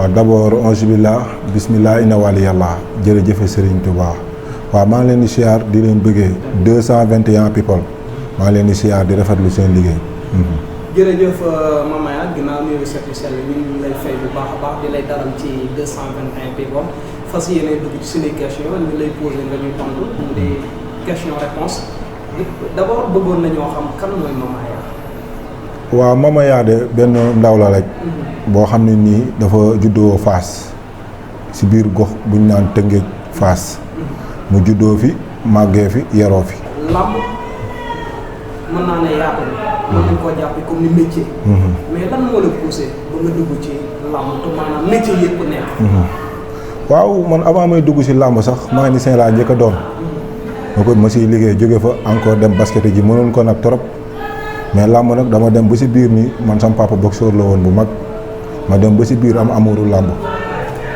waaw d'abord auzu billah bismillah inna wali yàlla jërëjëfe Serigne Touba waaw maa ngi leen di siyaar di leen bëggee 221 people maa ngi leen di siyaar di rafetlu seen liggéey. jërëjëf Mama Yade ginnaaw nuyu set yu sell ñu ngi lay fay bu baax a baax di lay dalal ci 221 people fas yéene dugg ci suñuy question ñu lay posé nga ñuy tontu mu di question réponse d'abord bëggoon nañoo xam kan mooy Mama Yade. waaw Mama Yade benn ndaw la rek. boo xam ne nii dafa juddoo Fass si biir gox bu ñu naan Tëngéej Fass mu juddoo fi màggee fi yaroo fi. làmb mën naa ne yaatu na. mën nañu koo jàppee comme ni métier. mais lan moo la poussé ba nga dugg ci làmb te maanaam métier yëpp nekk. waaw man avant may dugg si làmb sax mécanicien laa njëkk a doon. ma siy liggéey jóge fa encore dem basket ji mënoon ko nag trop mais làmb nag dama dem ba si biir nii man sama papa boxeur la woon bu mag. ma dem ba si biir am amuru làmb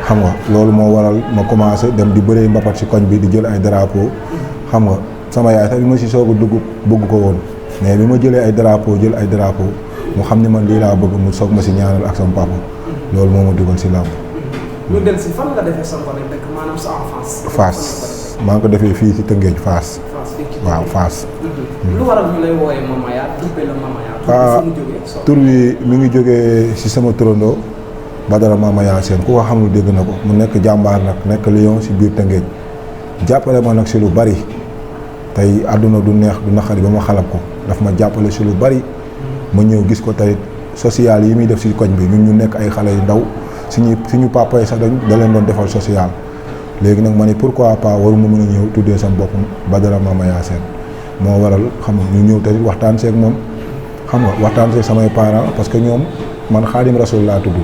xam nga loolu moo waral ma commencé dem di bëree mbapat si koñ bi di jël ay drapeau xam nga sama yaay sax bi ma si soog a dugg bëgg ko woon mais bi ma jëlee ay drapeau jël ay drapeau mu xam ne man lii laa bëgg mu soog ma si ñaanal ak sama papa loolu moo ma dugal si làmb. ñu dem si fan nga defee sa ngone dëkk maanaam sa enfance. Fass maa ngi ko defee fii si Tëngéej Fass. waaw Fass. lu waral ñu lay wooyee Mama Yade duppee la Mama Yade. tur bi mi ngi jógee si sama turandoo Badara Mama Yacine ku ko xamul dégg na ko mu nekk jàmbaar nag nekk lion si biir Tëngéej jàppale ma nag si lu bari tey àdduna du neex du naqari ba ma xalab ko daf ma jàppale si lu bari ma ñëw gis ko tey social yi muy def si koñ bi ñun ñu nekk ay xale yu ndaw suñu papa yi sax da leen doon defal social léegi nag ma ne pourquoi pas waruma mën a ñëw tuddee sama bopp Badara Mama Yacine moo waral xam nga ñu ñëw tamit waxtaan seeg moom xam nga waxtaan seeg samay parents parce que ñoom man Xaadim Rasul laa tudd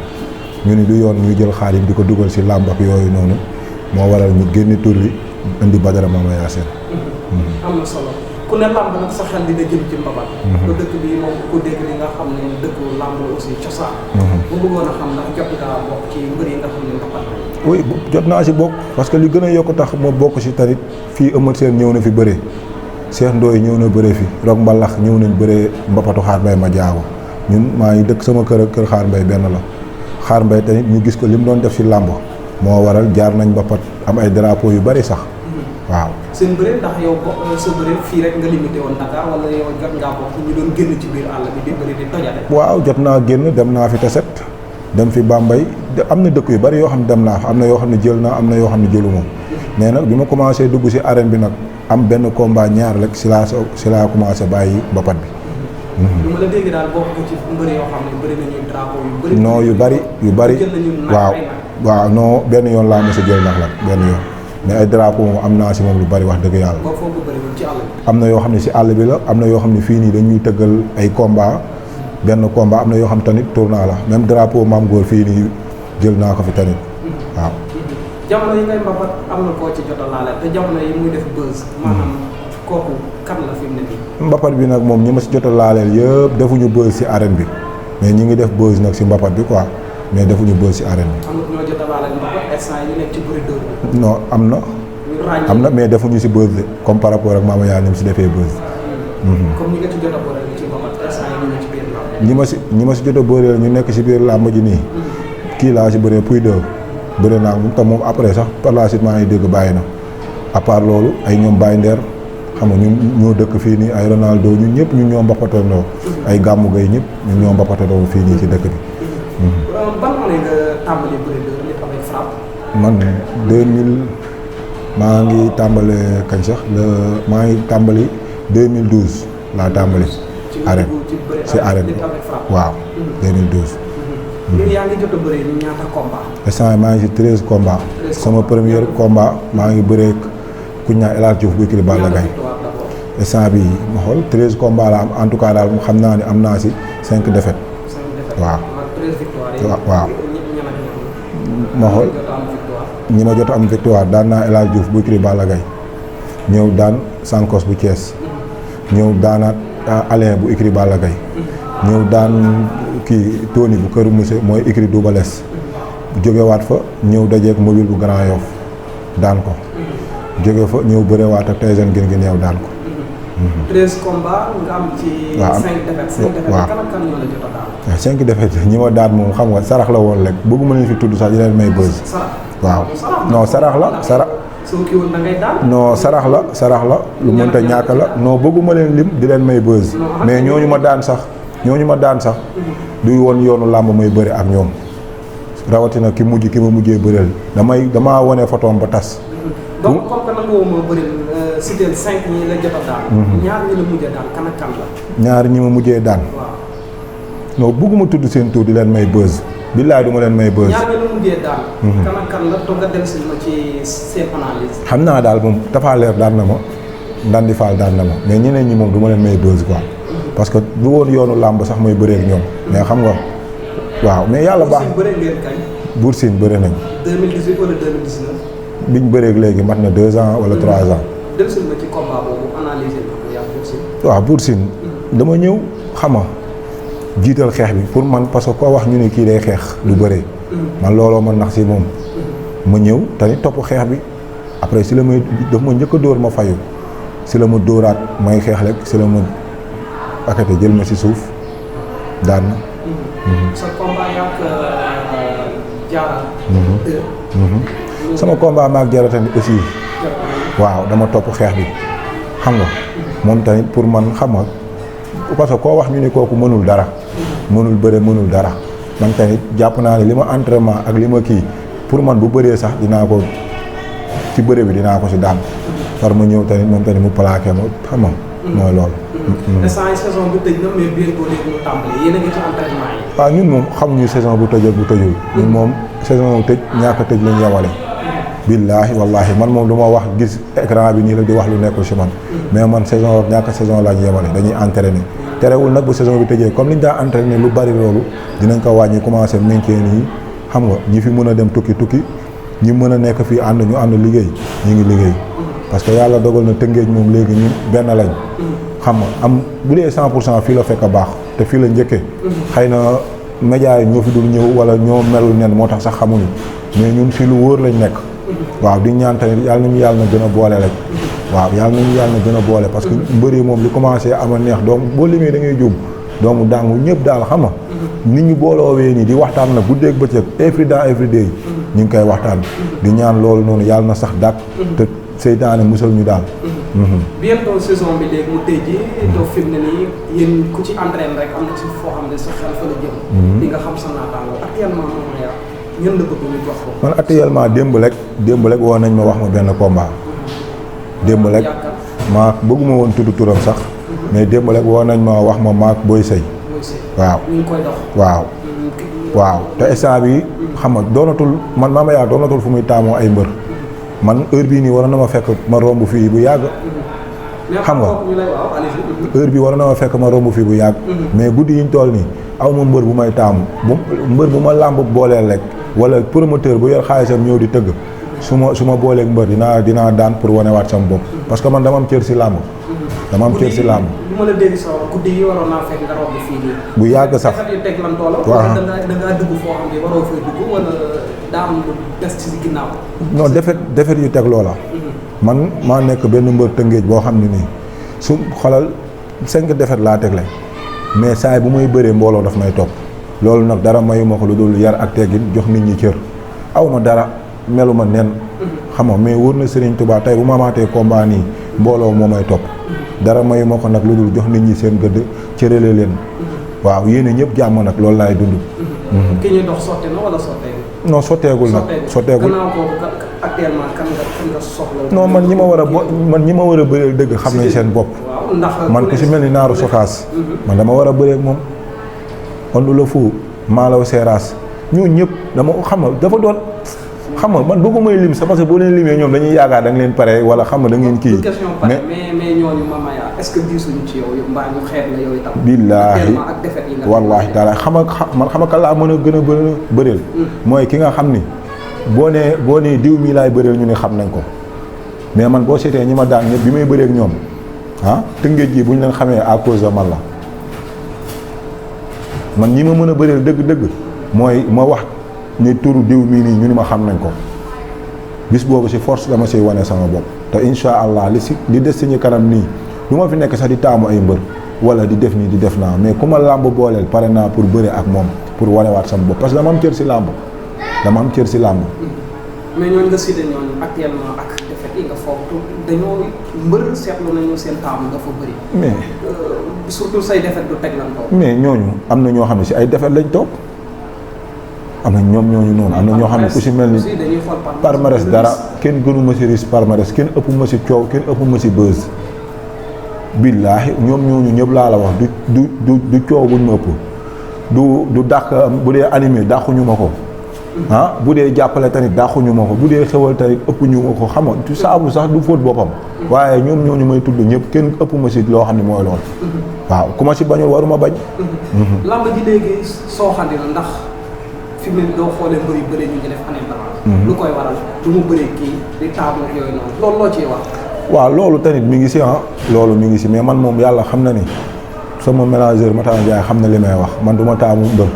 ñu ni du yoon ñuy jël Xaadim di ko dugal si làmb ak yooyu noonu moo waral ñu génne tur bi indi Badara Mama Yacine. am na solo ku ne làmb nag sa xel dina jëm ci mbabat. ba dëkk bi moom ku dégg li nga xam ne dëkku làmb la aussi cosaan. bu bëggoon a xam ndax jot ngaa bokk ci mbër yi nga xam ne mbabat. oui jot naa si bokk parce que li gën a yokk tax ma bokk si tamit fii Eumeu Sène ñëw na fi bëre Cheikh Ndoye ñëw na bëre fi Rock Mbalax ñëw nañ bëre mbapatu Xaar Mbay ma jaago ñun maa ngi dëkk sama kër Xaar Mbay benn la Xaar Mbay tamit ñu gis ko li mu doon def si làmb moo waral jaar nañ mbapat am ay drapeau yu bari sax waaw. seen bëre ndax yow sa bëre fii rek nga limité woon Dakar wala yow jot ngaa bokk ñu doon génn ci biir àll bi di bëri di tojale. waaw jot naa génn dem naa fi Taset dem fi Bambey am na dëkk yu bari yoo xam ne dem naa fa am na yoo xam ne jël naa am na yoo xam ne jëlu moom mais nag bi ma commencé dugg si arène bi nag am benn combat ñaar rek si laa commencé bàyyi mbapat bi. lu ma la dégg daal bokk ko ci mbëri yoo xam ne bëri nañu drapeau yu bëri. non yu bari waaw non benn yoon laa mos a jël nag la benn yoon mais ay drapeau moom am naa si moom lu bari wax dëgg yàlla. boo foog bëri ci àll bi. am na yoo xam ne si àll bi la am na yoo xam ne fii nii dañuy tëggal ay combat benn combat am na yoo xam tamit tournoi la même drapeau maam góor fii nii jël naa ko fi tamit waaw. jamono yi ngay mbapat am na koo ci jot a laale te jamono yi muy def buzz. maanaam kooku kan la fi mu ne nii. mbapat bi nag moom ñi ma si jot a laaleel yëpp defuñu buzz si arène bi mais ñi ngi def buzz nag si mbapat bi quoi mais defuñu buzz si arène bi. am na ñoo jot a laaleel mbapat instant yi ñu nekk ci bëri dóor bi. non am na mais defuñu si buzz de comme par rapport ak Mama Yade ni mu si defee buzz. comme ñi nga ci jot a boole ci mbapat instant yi ñu nekk ci biir làmb. ñi ma si jot a booleel ñu nekk si biir làmb ji nii. kii laa si bëree Pouy 2 bëri naa moom te moom après sax par la suite maa ngi dégg bàyyi na à part loolu ay ñoom Baye Nder xam nga ñun ñoo dëkk fii nii ay Ronaldo ñun ñëpp ñun ñoo mbapatandoo ay Gamou Gueye ñëpp ñun ñoo mbapatandoo fii nii ci dëkk bi. ban année nga tàmbali bëri dóor li avec frappe. man 2000 maa ngi tàmbale kañ sax maa ngi tàmbali 2012 laa tàmbali. arène ci arène bi waaw 2012. ñun yaa ngi jot a bëree ñaata combat. instant maa ngi si 13 combat. sama premier combat maa ngi bëree ku ñu naan El Hadj Diouf bu kii Balla Gaye. instant bi ma xool 13 combat la am en tout cas daal xam naa ne am naa si 5 défaites. waaw. waaw. ma xool ñi ma jot am victoire daan naa El Hadj Diouf bu kii Balla Gaye ñëw daan Sankos bu Thiès ñëw daanaat Alain bu écrit Balla Gaye ñëw daan kii Tony bu kër Mousse mooy écrit Double Less jógewaat fa ñëw dajeek mobile bu Grand Yoff daan ko jóge fa ñëw bërewaat ak Tyson gën gi neew daan ko 13 combats nga am ci. waaw 5 défaites. 5 défaites waaw kan ak kan ñoo la jot a daal. waaw 5 défaites ñi ma daan moom xam nga sarax la woon rek bëgguma leen fi tudd sax di leen may buzz. sarax waaw non sarax la sarax. soo kii woon da ngay daan. non sarax la lu mënta ñàkk la non bëgguma leen lim di leen may buzz mais ñooñu ma daan sax duy woon yoonu làmb may bëri ak ñoom rawatina ki ma mujjee bëreel damaa wane photoom ba tas. donc comme que nag ma bëri cité 5 ñi la jot a daan. ñaar ñi la mujjee daan kan ak kan la. ñaar ñi ma mujjee daan. waaw. non bëgguma tudd seen tur di leen may buzz. billaay du ma leen may buzz. ñaar ñi la mujjee daan. kan ak kan la toog a dellusi ma ci seen analyse. xam naa daal moom Tapha Leer daan na ma Ndandi Fall daan na ma mais ñeneen ñi moom du ma leen may buzz quoi. parce que du woon yoonu làmb sax may bëree ak ñoom. mais xam nga waaw mais yàlla baax. Bour Sine bëree ngeen kañ. Bour Sine bëre nañ. 2018 wala 2019. biñ bëreeg léegi mat na 2 ans wala 3 ans. dellusi ma ci combat boobu analyser ko yaa Bour Sine. waaw Bour Sine dama ñëw xama jiital xeex bi pour man parce que koo wax ñu ne kii day xeex du bëree. man looloo man nax si moom. ma ñëw tamit topp xeex bi après si la may daf ma njëkk a dóor ma fayu si la ma dóoraat may xeex rek si la ma akate jël ma si suuf daan na. sa combat yak Diarra. sama combat maag Diarra tamit aussi waaw dama topp xeex bi xam nga moom tamit pour man xam nga parce que koo wax ñu ne kooku mënul dara mënul bëre mënul dara man tamit jàpp naa ne li ma entraînement ak li ma kii pour man bu bëree sax dinaa ko ci bëre bi dinaa ko si daan far ma ñëw tamit moom tamit mu plaqué ma xam nga mooy loolu. instant yi saison bu tëj na mais bientôt léegi mu tàmbali yéen a ngi ci entraînement yi. waaw ñun moom xamuñu saison bu tëj ak bu tëjul. ñun moom saison bu tëj ñàkk a tëj lañ yemale. billaahi wallaahi man moom du ma wax gis écran bi nii la di wax lu nekkul si man. mais man saison ñàkk saison lañ yemale dañuy entraîné. terewul nag bu saison bi tëjee comme liñ daa entraîné lu bari loolu dinañ ko wàññi commencé maintien nii xam nga ñi fi mën a dem tukki ñi mën a nekk fii ànd ñu ànd liggéey ñu ngi liggéey. parce que yàlla dogal na Tëngéej moom léegi ñun benn lañ. xam nga am bu dee 100% fii la fekk a baax te fii la njëkkee. xëy na médias yi ñoo fi dul ñëw wala ñoo melul nen moo tax sax xamuñu mais ñun fii lu wóor lañ nekk. waaw di ñaan tamit yàlla nañu yàlla na gën a boole rek. waaw yàlla nañu yàlla na gën a boole parce que mbër yi moom li commencé ama neex doom boo limee da ngay juum doomu dàngu ñëpp daal xam nga. nit ñu booloowee nii di waxtaan nag guddeeg bëccëg every day ñu ngi koy waxtaan. di ñaan loolu noonu yàlla na sax dàq. te seytaane musal ñu daal. bientôt saison bi léegi mu tëj ji. doo fi mu ne nii yéen ku ci entraîne rek am na ci foo xam ne sa xel fa la jëm. di nga xam sa naataango actuellement moom la yor ñun la bëgg ñu jox ko. man actuellement démb rek woo nañ ma wax ma benn combat. démb rek maa bëgguma woon tudd turam sax. mais démb rek woo nañ ma wax ma maak Boy Sey. waaw ñu ngi koy dox. waaw te instant bi xam nga doonatul man Mama Yaa doonatul fu muy taamoo ay mbër. man heure bii nii war na ma fekk ma romb fii bu yàgg. xam nga heure bi war na ma fekk ma romb fii bu yàgg. mais guddi yiñ toll nii aw ma mbër bu may taamu mbër bu ma làmb booleel rek wala promoteur bu yor xaalisam ñëw di tëgg su ma booleeg mbër dinaa daan pour wanewaat sama bopp parce que man dama am cër si làmb. dama am cër si làmb. bu ma la dégg sa guddi yi waroon naa fekk nga romb fii nii. bu yàgg sax waaw da ngaa dugg foo xam ne waroo fay dugg wala daa am lu des ci ginnaaw. non defet yu teg loola. man maa nekk benn mbër Tëngéej boo xam ne nii su xolal 5 defet laa tegle mais saay bu may bëree mbooloo daf may topp loolu nag dara mayu ma ko lu dul yar ak teggin jox nit ñi cër aw ma dara melu ma nen xam nga mais wóor na Serigne Touba tey bu ma amaatee combat nii mbooloo moo may topp dara mayu ma ko nag lu dul jox nit ñi seen gëdd cërale leen waaw yéene ñëpp jàmm nag loolu laay dund. ki ñuy dox sotte na wala sotteegul. non sotteegul nag sotteegul. gannaaw boobu actuellement kan nga soxla. non man ñi ma war a bëreel dëgg xam nañ seen bopp. waaw ndax man ku si mel ni naaru sokaas. man dama war a bëree ak moom. Ondu la fu Malaw Seeraas ñooñu ñëpp dama xam nga dafa doon xam nga man bëggu may lim sax parce que boo leen limee ñoom dañuy yaakaar da nga leen pare wala xam nga da ngeen kii. mais ñooñu Mama Yaa est-ce que diisuñu ci yow mbaa ñu xeet la yow itam. billaahi ak defet yi nga wallaahi taala xam nga kan laa mën a gën a bëreel. mooy ki nga xam ni boo nee diw mii laay bëreel ñu ne xam nañ ko mais man boo seetee ñi ma daan ñëpp bi may bëree ak ñoom Tëngéej ji bu ñu leen xamee à cause de man la man ñi ma mën a bëreel dëgg-dëgg mooy ma wax ni turu diw mii nii ñu ni ma xam nañ ko bis boobu si force dama siy wane sama bopp te incha allah li des si ñu kanam nii du ma fi nekk sax di taamu ay mbër wala di def nii di def naa mais ku ma làmb booleel pare naa pour bëre ak moom pour wanewaat sama bopp parce que dama am cër si làmb mais ñooñu nga cité ñooñu actuellement ak défaite yi nga foog dañoo mbër seetlu nañu seen taamu dafa bëri. mais surtout say défaite du teg lan toog. mais ñooñu am na ñoo xam ne si ay défaite lañ toog am na ñooñu noonu am na ñoo xam ne ku si mel ni palmarès dara kenn gënuma si risque palmarès kenn ëpp ma si coow kenn ëpp ma si buzz billaahi ñoom ñooñu ñëpp laa la wax du coow buñ ma ëpp du dàq bu dee animé dàquñu ma ko. bu dee jàppale tamit dàquñu ma ko bu dee xewal tamit ëpp ñu ma ko xam nga saabu sax du fóot boppam. waaye ñoom ñooñu may tudd ñëpp kenn ëpp ma si loo xam ne mooy lool. waaw ku ma si bañul waruma bañ. lamb ji léegi sooxandi na ndax fi mu ne doo xoolee mbër yu bëri ñu ngi def année blanche. lu koy waral du mu bëree kii di taamu ak yooyu noonu loolu loo ciy wax. waaw loolu tamit mi ngi si loolu mi ngi si mais man moom yàlla xam na ni sama manager Matar Ndiaye xam na li may wax man du ma taamu mbër.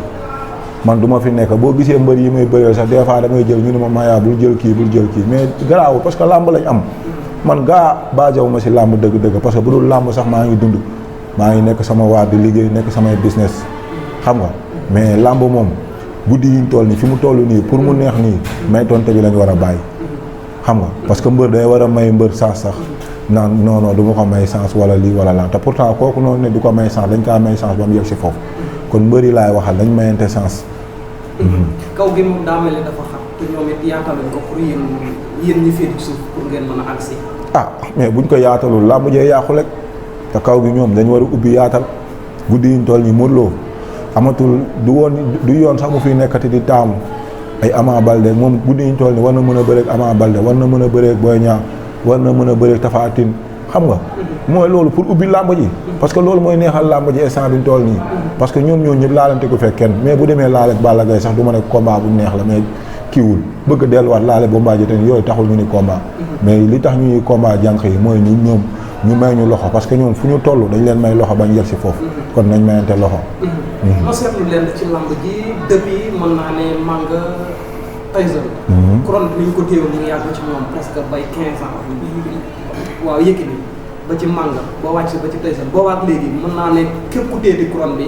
man du ma fi nekk boo gisee mbër yi may bëreel sax des fois damay jël ñu ne ma Maya bul jël kii mais garaaw parce que làmb lañ am man basé wu ma si làmb dëgg-dëgg parce que bu dul làmb sax maa ngi dund maa ngi nekk sama waar di liggéey nekk samay business xam nga mais làmb moom guddi yiñ toll nii fi mu toll nii pour mu neex nii may tonte bi lañ war a bàyyi xam nga parce que mbër day war a may mbër chance sax naan non du ma ko may chance wala lii wala laa te pourtant kooku noonu ne du ko may chance dañ kaa may chance ba mu yegg si foofu kon mbër yi laay waxal dañ mayante chance. kaw gi moom daa mel ni dafa xam te ñoom it yaataluñ ko pour yéen ñi féet suuf pour ngeen mën a agsi. mais buñ ko yaatalul làmb jee yàqu rek te kaw gi ñoom dañ war a ubbi yaatal guddi yiñ toll nii Modou Lo amatul du yoon sax mu fiy nekkati di taamu ay Ama Baldé moom guddi yiñ toll nii war na mën a bëreeg Ama Baldé war na mën a bëreeg Boy Niang war na mën a bëreeg Tapha Tine xam nga. mooy loolu pour ubbi làmb ji parce que loolu mooy neexal làmb ji instant bi ñu toll nii parce que ñoom ñëpp laalante ko fekk kenn mais bu demee laale ak Balla Gaye sax du ma ne combat bu neex la mais kiiwul bëgg a delluwaat laale Bombardier te yooyu taxul ñu ni combat mais li tax ñu ni combat jànq yi mooy ñoom ñu may ñu loxo parce que ñoom fu ñu toll dañ leen may loxo bañ yegg si foofu kon nañ mayante loxo. ma seetlu leen ci làmb ji depuis mën naa ne Manga Tyson. couronne bi ñu ko téewoon ñu ngi yàgg ci ñoom presque bay 15 ans waaw Yékini ba ci Manga boo wàcc ba ci Tyson boo waat léegi mën naa ne képp ku téye couronne bi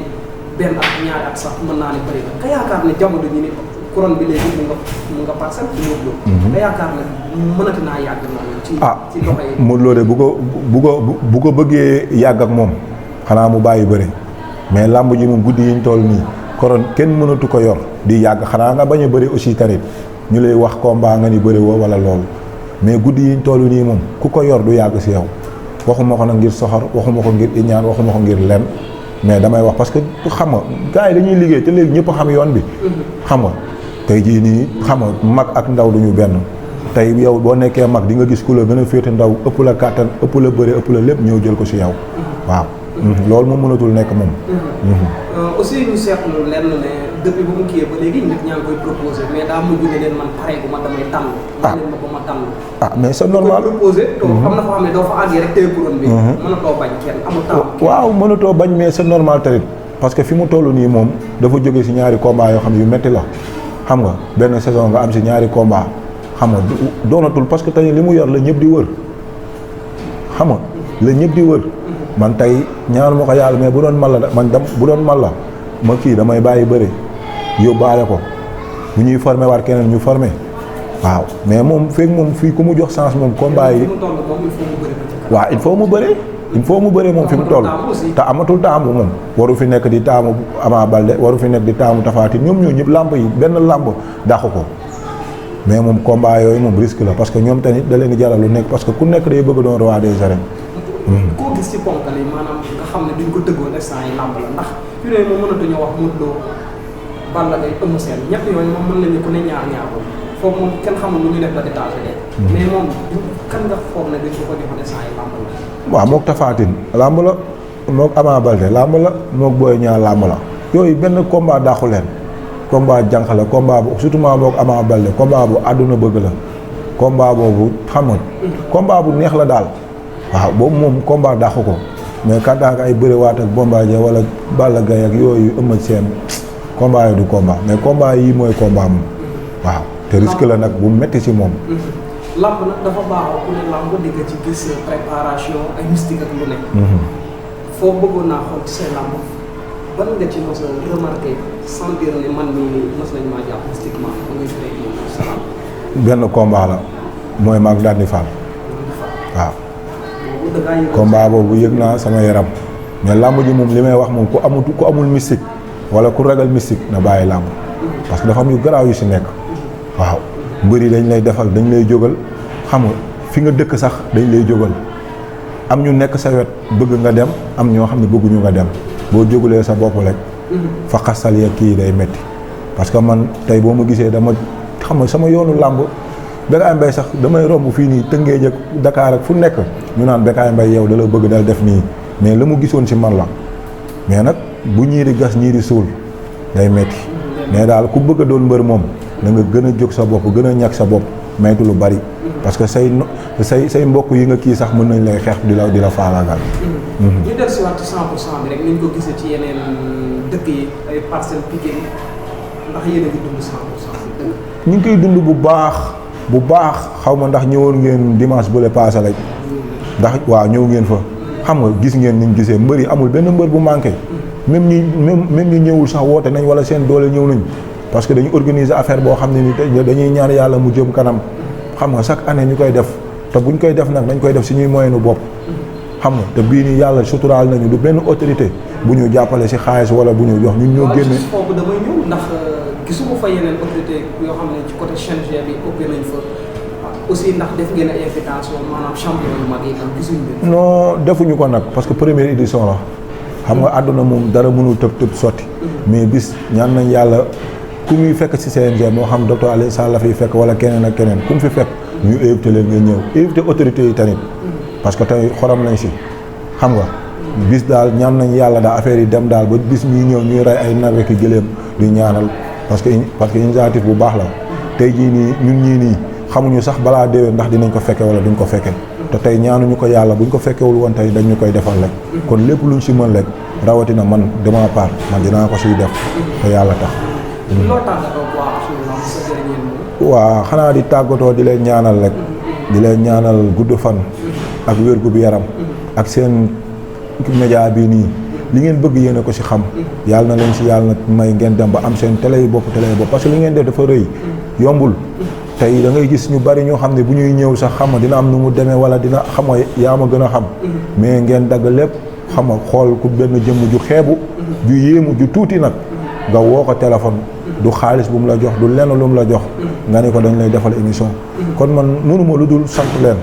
benn at ñaari at sax mën naa ne bëri na ka yaakaar ne jamono ñu ni couronne bi léegi mu nga parcelle ci Modou Lo ka yaakaar ne mënati naa yàgg noonu ci doxe yi Modou Lo de bu ko bëggee yàgg ak moom xanaa mu bàyyi bëri mais làmb ji moom guddi yiñ toll nii couronne kenn mënatu ko yor di yàgg xanaa nga bañ a bëri aussi tamit ñu lay wax combat nga ni bëri woo wala loolu mais guddi yiñ toll nii moom ku ko yor du yàgg si yow waxuma ko nag ngir soxor waxuma ko ngir iñaan waxuma ko ngir lenn mais damay wax parce que xam nga gars yi dañuy liggéey te léegi ñëpp xam yoon bi xam nga tey jii nii xam nga mag ak ndaw duñu benn tey yow boo nekkee mag di nga gis ku la gën a féete ndaw ëpp la kàttan ëpp la bëre ëpp la lépp ñëw jël ko si yow waaw loolu moom mënatul nekk moom aussi ñu seetlu lenn ne depuis ba mu kiyee ba léegi nit ñaa ngi koy proposé mais daa mujj ne leen man pare bu ma damay tànn leen ma ba ma tànn mais c'est normal proposé am na foo xam ne doo fa àggee rek téye couronne bi mënatoo bañ kenn amul tànn waaw mënatoo bañ mais c'est normal tamit parce que fi mu toll nii moom dafa jóge si ñaari combat yoo xam ne yu metti la xam nga benn saison nga am si ñaari combat xam nga doonatul parce que tey li mu yor la ñëpp di wër xam nga la ñëpp di wër man tey ñaanu ma ko yàlla mais bu doon mal la bu doon mal la ma kii damay bàyyi bëri yóbbaale ko bu ñuy formé waat keneen ñu formé waaw mais moom fekk moom fii ku mu jox chance moom combat yi waaw il faut mu bëre moom fi mu toll te amatul taamu moom waru fi nekk di taamu Ama Baldé waru fi nekk di taamu Tapha Tine ñoom ñoo ñëpp làmb yi benn làmb dàqu ko mais moom combat yooyu moom risque la parce que ñoom tamit da leen di jaral lu nekk parce que ku nekk day bëgg doon roi des arènes koo gis ci ponkal yi maanaam nga xam ne duñ ko tëggoon instant yi làmb la ndax fi ne moom mënatuñu wax Modou Lo Balla Gaye Eumeu Sène ñett yooyu moom mën nañu ku ne ñaar foofu moom kenn xamul lu ñu def ba détaché de mais moom kan nga foog ne dañ ko joxoon instant yi làmb la waaw mook Tapha Tine làmb la mook Ama Baldé làmb la mook Boy Niang làmb la yooyu benn combat dàqu leen combat jànq la combat bu surtout mook Ama Baldé combat bu àdduna bëgg la combat boobu xam nga combat bu neex la daal waaw boobu moom combat dàqu ko mais kantaak ay bëriwaat ak Bombardier wala Balla Gaye ak yooyu Eumeu Sène combat yi du combat mais combat yi mooy combat moom waaw te risque la nag bu metti ci moom lamb nag dafa baaxoo ku ne lamb di nga ci gis préparation ay mystique ak lu nekk. foo bëggoon naa xool ci say lamb ban nga ci mos a remarqué sentir ne man mii mos nañ maa jàpp mystiquement ba ngay fay moom sa lamb. benn combat la mooy maag Dandi Fall waaw. combat boobu yëg naa sama yaram mais lamb ji moom li may wax moom ku amul mystique wala ku ragal mystique na bàyyi lamb parce que dafa am yu garaaw yu si nekk waaw. mbër yi dañ lay defal dañ lay jógal xam nga fi nga dëkk sax dañ lay jógal am ñu nekk sa wet bëgg nga dem am ñoo xam ne bëgguñu nga dem boo jógulee sa bopp rek fa xasal ya kii day metti parce que man tey boo ma gisee dama xam nga sama yoonu làmb Bécaye Mbaye sax damay romb fii nii Tëngéej ak Dakar ak fu nekk ñu naan Bécaye Mbaye yow da la bëgg dal def nii mais la mu gisoon si man la mais nag bu ñiiri gas ñiiri suul day metti mais daal ku bëgg a doon mbër moom da nga gën a jóg sa bopp gën a ñàkk sa bopp maytu lu bari parce que say mbokk yi nga kii sax mën nañ lay xeex di la faagaagal. ñu del si waat ci 100% bi rek ni ñu ko gisee ci yeneen dëkk yi ay Parcelles Pikine ndax yéen a ngi dund 100% bi dëkk. ñu ngi koy dund bu baax xaw ma ndax ñëwoon ngeen dimanche bële passé rek ndax waaw ñëw ngeen fa xam nga gis ngeen ni ñu gisee mbër yi amul benn mbër bu manqué même ñi ñëwul sax woote nañ wala seen doole ñëw nañ. parce que dañu organiser affaire boo xam ne ni dañuy ñaan yàlla mu jëm kanam xam nga chaque année ñu koy def te buñ koy def nag dañ koy def suñuy moyenu bopp xam nga te bii nii yàlla suturaal nañu du benn autorité bu ñu jàppale si xaalis wala bu ñu jox ñun ñoo génne. foofu damay ñëw ndax gisuma fa yeneen autorité yoo xam ne ci côté CNG bi ëppee nañ fa aussi ndax def ngeen ay invitation maanaam champion yu mag yi tam gisuñu leen. non defuñu ko nag parce que première édition la xam nga àdduna moom dara mënul tëb sotti mais bis ñaan nañ yàlla. ku muy fekk ci CNG moo xam docteur Aliou Sall la fiy fekk wala keneen ak keneen ku mu fi fekk ñu invité leen nga ñëw invité autorités yi tamit parce que tey xorom nañ si xam nga bis daal ñaan nañ yàlla daal affaire yi dem daal ba bis ñuy ñëw ñuy rey ay nag ki gëléem di ñaanal parce que initiative bu baax la tey jii nii ñun ñii nii xamuñu sax balaa déwén ndax dinañ ko fekke wala duñ ko fekke te tey ñaanuñu ko yàlla buñ ko fekkewul woon tey dañ ñu koy defal rek kon lépp luñ si mën rek rawatina man de ma part man dinaa ko siy def te yàlla tax. waaw xanaa di tàggatoo di leen ñaanal rek di leen ñaanal gudd fan ak wér gu yaram ak seen média bii nii li ngeen bëgg yéen a ko si xam yàlla na leen si yàlla na may ngeen dem ba am seen télé yi bopp parce que li ngeen def dafa rëy yombul tey da ngay gis ñu bari ñoo xam ne bu ñuy ñëw sax xam nga dina am nu mu demee wala dina xam nga yaa ma gën a xam mais ngeen dagg lépp xam nga xool ku benn jëmm ju xeebu ju yéemu ju tuuti nag nga woo ko téléphone du xaalis bu mu la jox du lenn lu mu la jox nga ne ko dañ lay defal émission kon man mënuma lu dul sant leen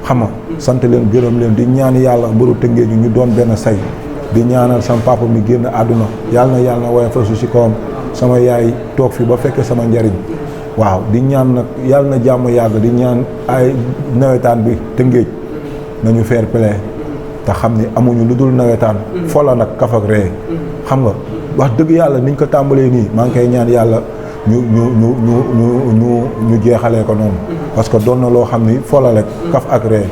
xam nga sant leen gërëm leen di ñaan yàlla mbëru Tëngéej ñu doon benn say di ñaanal sama papa mi génn àdduna yàlla na woyof fa su si kawam sama yaay toog fi ba fekkee sama njariñ waaw di ñaan nag yàlla na jàmm yàgg di ñaan ay nawetaan bi Tëngéej nañu fair play te xam ni amuñu lu dul nawetaan fola nag kaf ak ree xam nga wax dëgg yàlla niñ ko tàmbalee nii maa ngi koy ñaan yàlla ñu jeexalee ko noonu parce que doon na loo xam ni fola rek kaf ak ree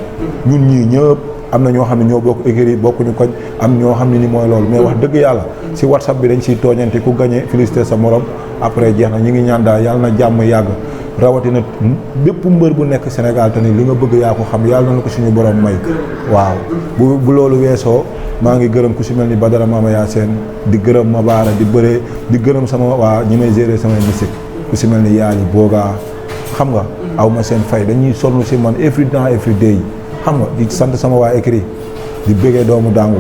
ñun ñii ñëpp am na ñoo xam ne ñoo bokk écurie bokkuñu koñ am ñoo xam ne ni mooy loolu mais wax dëgg yàlla si WhatsApp bi dañ siy tooñante ku gagné félicité sa morom après jeex na ñu ngi ñaan daal yàlla na jàmm yàgg rawatina bépp mbër bu nekk Sénégal te ni li nga bëgg yaa ko xam yàlla na ko suñu borom may waaw bu loolu weesoo maa ngi gërëm ku si mel ni Badara Mama Yacine di gërëm Mabara di bëree di gërëm sama waa ñi may gérer samay musique ku si mel ni Yaali Boga xam nga aw ma seen fay dañuy sonn si man every day xam nga di sant sama waa écrit di bëggee doomu dàngu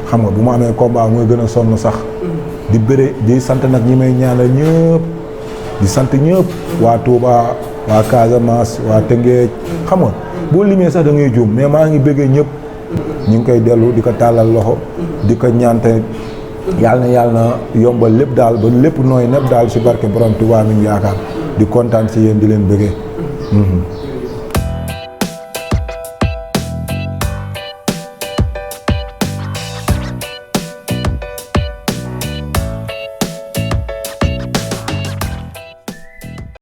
xam nga bu ma amee combat mooy gën a sonn sax di bëre di sant nag ñi may ñaanal ñëpp di sant ñëpp waa Touba waa Casamance waa Tëngéej xam nga boo limee sax da ngay juum mais maa ngi bëggee ñëpp ñu ngi koy dellu di ko tàllal loxo di ko ñaan tamit yàlla na yombal lépp daal ba lépp nooy nepp daal si barke borom Touba mi ñu yaakaar di kontaan si yéen di leen bëggee